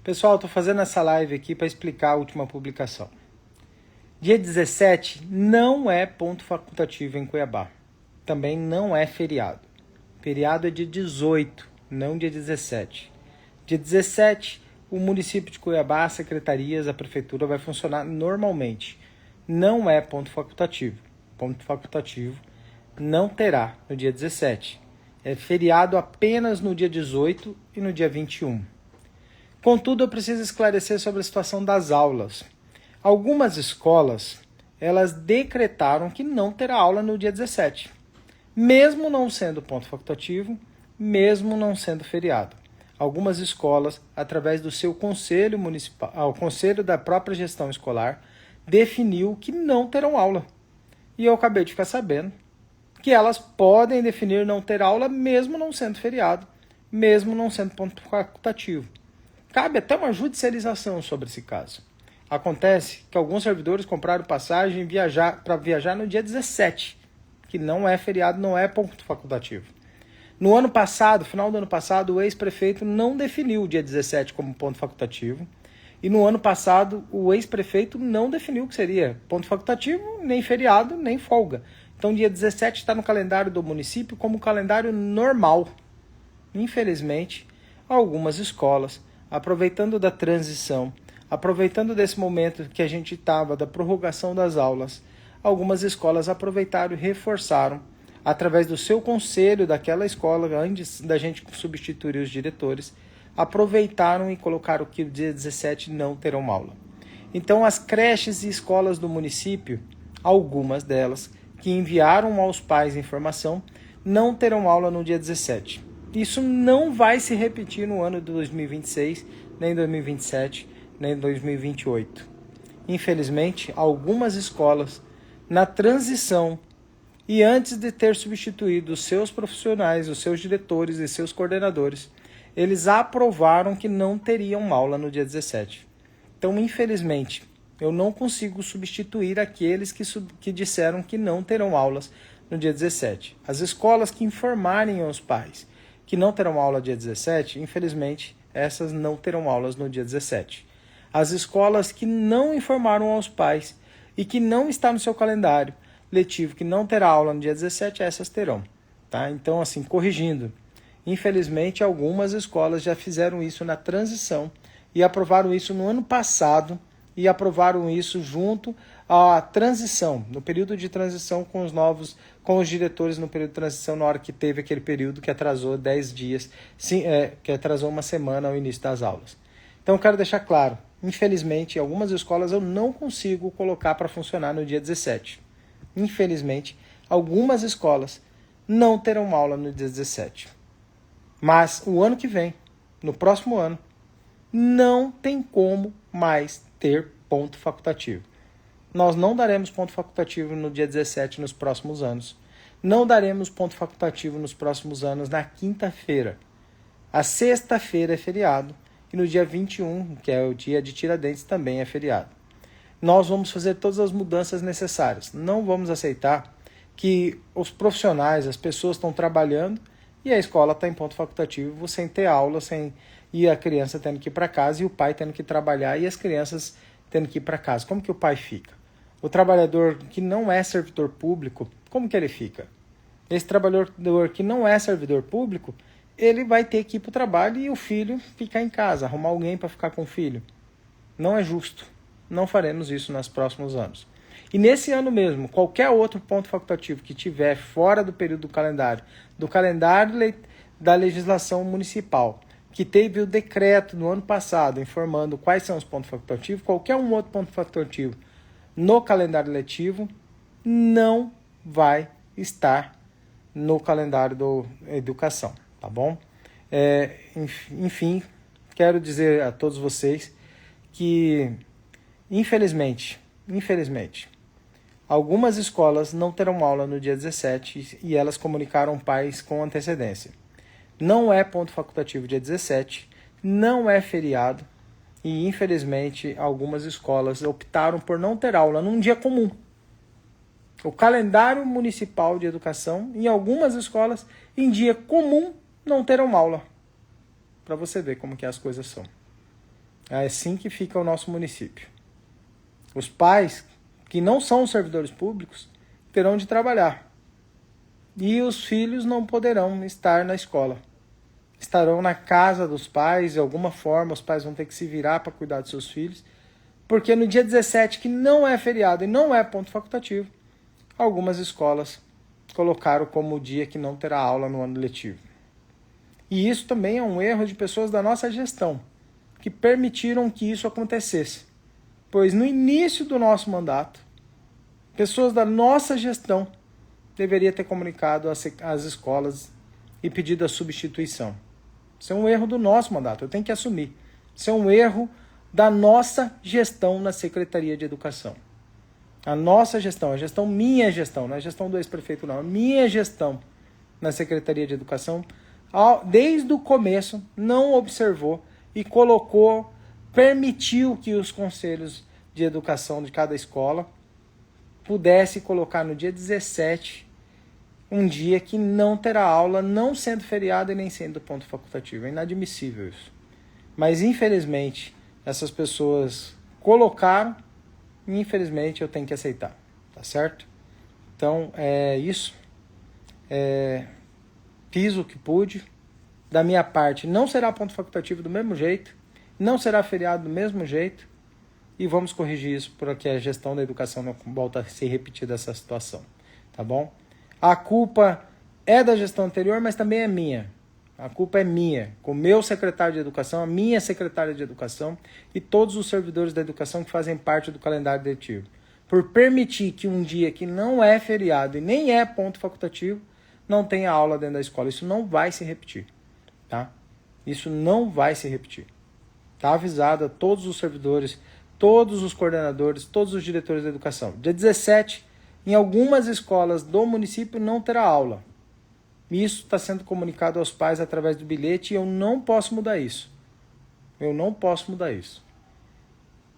Pessoal, estou fazendo essa live aqui para explicar a última publicação. Dia 17 não é ponto facultativo em Cuiabá. Também não é feriado. Feriado é dia 18, não dia 17. Dia 17, o município de Cuiabá, as secretarias, a prefeitura vai funcionar normalmente. Não é ponto facultativo. Ponto facultativo não terá no dia 17. É feriado apenas no dia 18 e no dia 21. Contudo, eu preciso esclarecer sobre a situação das aulas. Algumas escolas, elas decretaram que não terá aula no dia 17, mesmo não sendo ponto facultativo, mesmo não sendo feriado. Algumas escolas, através do seu conselho municipal, o conselho da própria gestão escolar, definiu que não terão aula. E eu acabei de ficar sabendo que elas podem definir não ter aula mesmo não sendo feriado, mesmo não sendo ponto facultativo. Cabe até uma judicialização sobre esse caso. Acontece que alguns servidores compraram passagem para viajar no dia 17, que não é feriado, não é ponto facultativo. No ano passado, final do ano passado, o ex-prefeito não definiu o dia 17 como ponto facultativo. E no ano passado, o ex-prefeito não definiu o que seria ponto facultativo, nem feriado, nem folga. Então, dia 17 está no calendário do município como calendário normal. Infelizmente, algumas escolas, aproveitando da transição, aproveitando desse momento que a gente estava da prorrogação das aulas, algumas escolas aproveitaram e reforçaram, através do seu conselho daquela escola, antes da gente substituir os diretores, aproveitaram e colocaram que o dia 17 não terão aula. Então, as creches e escolas do município, algumas delas, que enviaram aos pais informação, não terão aula no dia 17. Isso não vai se repetir no ano de 2026, nem 2027, nem 2028. Infelizmente, algumas escolas, na transição e antes de ter substituído os seus profissionais, os seus diretores e seus coordenadores, eles aprovaram que não teriam aula no dia 17. Então, infelizmente, eu não consigo substituir aqueles que disseram que não terão aulas no dia 17. As escolas que informarem aos pais que não terão aula dia 17, infelizmente, essas não terão aulas no dia 17. As escolas que não informaram aos pais e que não está no seu calendário letivo que não terá aula no dia 17, essas terão. Tá? Então, assim, corrigindo, infelizmente, algumas escolas já fizeram isso na transição e aprovaram isso no ano passado e aprovaram isso junto à transição, no período de transição com os diretores no período de transição, na hora que teve aquele período que atrasou 10 dias, que atrasou uma semana ao início das aulas. Então, eu quero deixar claro, infelizmente, algumas escolas eu não consigo colocar para funcionar no dia 17. Infelizmente, algumas escolas não terão aula no dia 17. Mas o ano que vem, no próximo ano, não tem como mais ter ponto facultativo. Nós não daremos ponto facultativo no dia 17 nos próximos anos. Não daremos ponto facultativo nos próximos anos na quinta-feira. A sexta-feira é feriado e no dia 21, que é o dia de Tiradentes, também é feriado. Nós vamos fazer todas as mudanças necessárias. Não vamos aceitar que os profissionais, as pessoas estão trabalhando e a escola está em ponto facultativo sem ter aula, e a criança tendo que ir para casa e o pai tendo que trabalhar e as crianças tendo que ir para casa. Como que o pai fica? O trabalhador que não é servidor público, como que ele fica? Esse trabalhador que não é servidor público, ele vai ter que ir para o trabalho e o filho ficar em casa, arrumar alguém para ficar com o filho. Não é justo. Não faremos isso nos próximos anos. E nesse ano mesmo, qualquer outro ponto facultativo que tiver fora do período do calendário da legislação municipal, que teve o decreto no ano passado informando quais são os pontos facultativos, qualquer um outro ponto facultativo no calendário letivo não vai estar no calendário da educação, tá bom? Enfim, quero dizer a todos vocês que Infelizmente, algumas escolas não terão aula no dia 17 e elas comunicaram pais com antecedência. Não é ponto facultativo dia 17, não é feriado e, infelizmente, algumas escolas optaram por não ter aula num dia comum. O calendário municipal de educação, em algumas escolas, em dia comum, não terão aula. Para você ver como que as coisas são. É assim que fica o nosso município. Os pais, que não são servidores públicos, terão de trabalhar. E os filhos não poderão estar na escola. Estarão na casa dos pais, de alguma forma, os pais vão ter que se virar para cuidar dos seus filhos, porque no dia 17, que não é feriado e não é ponto facultativo, algumas escolas colocaram como o dia que não terá aula no ano letivo. E isso também é um erro de pessoas da nossa gestão, que permitiram que isso acontecesse. Pois no início do nosso mandato, pessoas da nossa gestão deveriam ter comunicado às escolas e pedido a substituição. Isso é um erro do nosso mandato, eu tenho que assumir. Isso é um erro da nossa gestão na Secretaria de Educação. A nossa gestão, minha gestão, não é a gestão do ex-prefeito não, a minha gestão na Secretaria de Educação, desde o começo, não observou e permitiu que os conselhos de educação de cada escola pudesse colocar no dia 17 um dia que não terá aula, não sendo feriado e nem sendo ponto facultativo. É inadmissível isso. Mas, infelizmente, essas pessoas colocaram e, infelizmente, eu tenho que aceitar. Tá certo? Então, é isso. Fiz o que pude. Da minha parte, não será ponto facultativo do mesmo jeito, não será feriado do mesmo jeito, e vamos corrigir isso para que a gestão da educação não volte a se repetir dessa situação. Tá bom? A culpa é da gestão anterior, mas também é minha. A culpa é minha, com o meu secretário de educação, a minha secretária de educação e todos os servidores da educação que fazem parte do calendário letivo. Por permitir que um dia que não é feriado e nem é ponto facultativo, não tenha aula dentro da escola. Isso não vai se repetir. Tá? Isso não vai se repetir. Está avisado a todos os servidores, todos os coordenadores, todos os diretores da educação. Dia 17, em algumas escolas do município não terá aula. Isso está sendo comunicado aos pais através do bilhete e eu não posso mudar isso. Eu não posso mudar isso.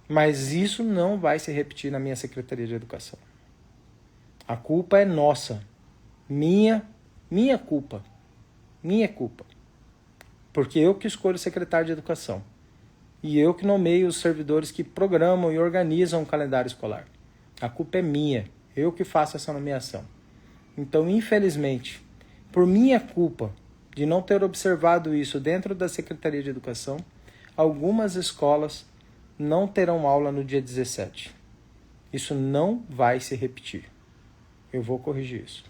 Mas isso não vai se repetir na minha Secretaria de Educação. A culpa é nossa. Minha culpa. Minha culpa. Porque eu que escolho o secretário de Educação. E eu que nomeio os servidores que programam e organizam o calendário escolar. A culpa é minha. Eu que faço essa nomeação. Então, infelizmente, por minha culpa de não ter observado isso dentro da Secretaria de Educação, algumas escolas não terão aula no dia 17. Isso não vai se repetir. Eu vou corrigir isso.